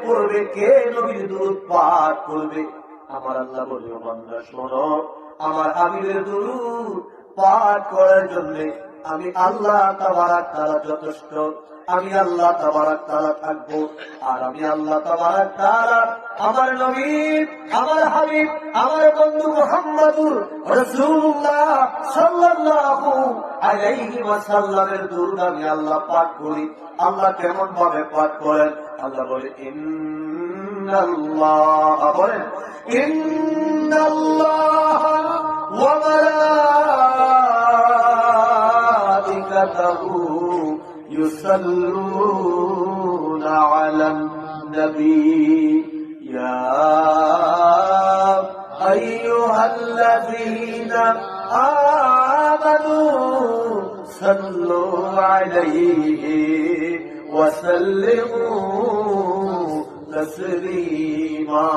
করবে, কে নবীর দুরূদ পাঠ করবে? আমার আল্লাহ বলে, বান্দা শোনো, আমার হাবিবের দুরূদ পাঠ করার জন্য আমি আল্লাহ তাবারক তাআলা যথেষ্ট। আমি আল্লাহ তাবারক তাআলা থাকবো, আর আমি আল্লাহ তাবারক তাআলা আমার নবী, আমার হাবিব, আমার বন্ধু মুহাম্মদুর রাসূলুল্লাহ সাল্লাল্লাহু আলাইহি ওয়াসাল্লামের দুরূদ আমি আল্লাহ পাঠ করি। আল্লাহ কেমন ভাবে পাঠ করেন? আল্লাহ বলে, ইন্নাল্লাহ, বলেন ইন্নাল্লাহ ওয়া মালাইকাতাহু ইউসাল্লুনা আলান নবী ইয়া আইয়ুহাল্লাযীনা আমানু সাল্লু আলাইহি ওয়া সাল্লিমু তাসলিমা।